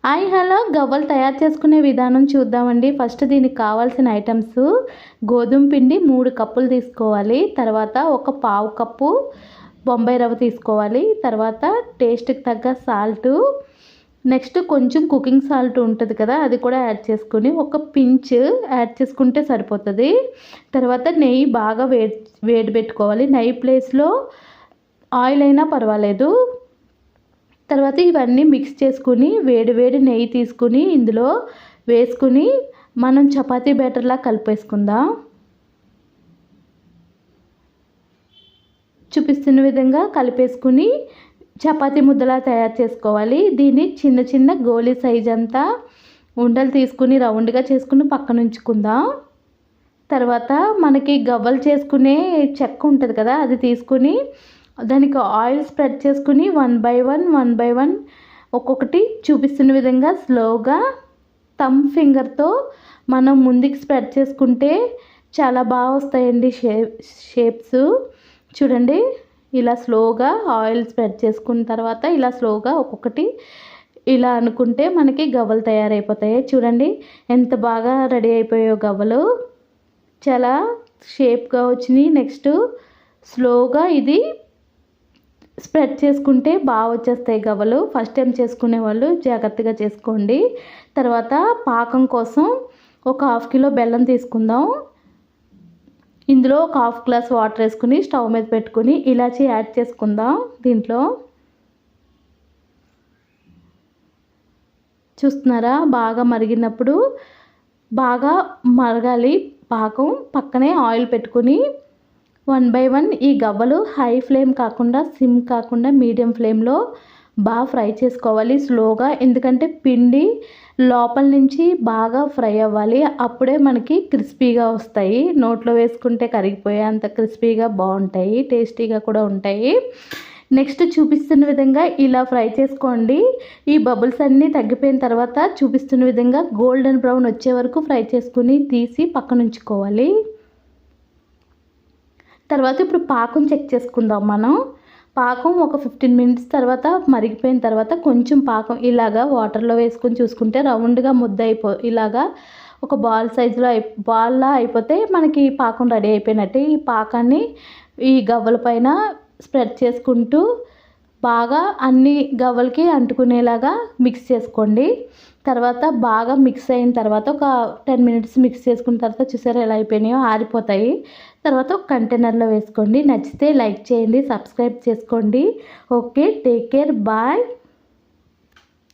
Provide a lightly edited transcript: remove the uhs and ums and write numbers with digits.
Hi hello గవ్వలు తయారు చేసుకునే విధానం చూద్దామండి. ఫస్ట్ దీనికి కావాల్సిన ఐటమ్స్ గోధుమ పిండి 3 కప్పులు తీసుకోవాలి. తర్వాత ఒక పావు కప్పు బొంబాయి రవ్వ తీసుకోవాలి. తర్వాత టేస్ట్కి తగ్గ సాల్టు, నెక్స్ట్ కొంచెం కుకింగ్ సాల్ట్ ఉంటుంది కదా, అది కూడా యాడ్ చేసుకుని ఒక పించ్ యాడ్ చేసుకుంటే సరిపోతుంది. తర్వాత నెయ్యి బాగా వేడి పెట్టుకోవాలి. నెయ్యి ప్లేస్లో ఆయిల్ అయినా పర్వాలేదు. తర్వాత ఇవన్నీ మిక్స్ చేసుకుని వేడి నెయ్యి తీసుకుని ఇందులో వేసుకుని మనం చపాతీ బ్యాటర్లా కలిపేసుకుందాం. చూపిస్తున్న విధంగా కలిపేసుకుని చపాతీ ముద్దలా తయారు చేసుకోవాలి. దీన్ని చిన్న చిన్న గోళీ సైజ్ అంతా ఉండలు తీసుకుని రౌండ్గా చేసుకుని పక్కన ఉంచుకుందాం. తర్వాత మనకి గవ్వలు చేసుకునే చెక్క ఉంటుంది కదా, అది తీసుకుని దానికి ఆయిల్ స్ప్రెడ్ చేసుకుని 1 బై 1 ఒక్కొక్కటి చూపిస్తున్న విధంగా స్లోగా థంబ్ ఫింగర్తో మనం ముందుకు స్ప్రెడ్ చేసుకుంటే చాలా బాగా వస్తాయండి షేప్స్. చూడండి, ఇలా స్లోగా ఆయిల్ స్ప్రెడ్ చేసుకున్న తర్వాత ఇలా స్లోగా ఒక్కొక్కటి ఇలా అనుకుంటే మనకి గవ్వలు తయారైపోతాయి. చూడండి ఎంత బాగా రెడీ అయిపోయాయో గవ్వలు, చాలా షేప్గా వచ్చినాయి. నెక్స్ట్ స్లోగా ఇది స్ప్రెడ్ చేసుకుంటే బాగా వచ్చేస్తాయి గవ్వలు. ఫస్ట్ టైం చేసుకునే వాళ్ళు జాగ్రత్తగా చేసుకోండి. తర్వాత పాకం కోసం ఒక 1/2 కిలో బెల్లం తీసుకుందాం. ఇందులో ఒక 1/2 గ్లాస్ వాటర్ వేసుకుని స్టవ్ మీద పెట్టుకుని ఇలాచీ యాడ్ చేసుకుందాం. దీంట్లో చూస్తున్నారా, బాగా మరిగినప్పుడు బాగా మరగాలి పాకం. పక్కనే ఆయిల్ పెట్టుకుని 1 బై 1 ఈ గవ్వలు హై ఫ్లేమ్ కాకుండా సిమ్ కాకుండా మీడియం ఫ్లేమ్లో బాగా ఫ్రై చేసుకోవాలి స్లోగా. ఎందుకంటే పిండి లోపల నుంచి బాగా ఫ్రై అవ్వాలి, అప్పుడే మనకి క్రిస్పీగా వస్తాయి. నోట్లో వేసుకుంటే కరిగిపోయే అంత క్రిస్పీగా బాగుంటాయి, టేస్టీగా కూడా ఉంటాయి. నెక్స్ట్ చూపిస్తున్న విధంగా ఇలా ఫ్రై చేసుకోండి. ఈ బబుల్స్ అన్నీ తగ్గిపోయిన తర్వాత చూపిస్తున్న విధంగా గోల్డెన్ బ్రౌన్ వచ్చే వరకు ఫ్రై చేసుకుని తీసి పక్కన ఉంచుకోవాలి. తర్వాత ఇప్పుడు పాకం చెక్ చేసుకుందాం. మనం పాకం ఒక 15 మినిట్స్ తర్వాత మరిగిపోయిన తర్వాత కొంచెం పాకం ఇలాగా వాటర్లో వేసుకొని చూసుకుంటే రౌండ్గా ముద్ద ఇలాగా ఒక బాల్ సైజులో బాల్లా అయిపోతే మనకి పాకం రెడీ అయిపోయినట్టు. ఈ పాకాన్ని ఈ గవ్వల పైన స్ప్రెడ్ చేసుకుంటూ బాగా అన్ని గవ్వలకి అంటుకునేలాగా మిక్స్ చేసుకోండి. తర్వాత బాగా మిక్స్ అయిన తర్వాత ఒక 10 మినిట్స్ మిక్స్ చేసుకున్న తర్వాత చూసారా ఎలా అయిపోయినాయో, ఆరిపోతాయి. తర్వాత ఒక కంటైనర్లో వేసుకోండి. నచ్చితే లైక్ చేయండి, సబ్స్క్రైబ్ చేసుకోండి. Okay, take care, bye.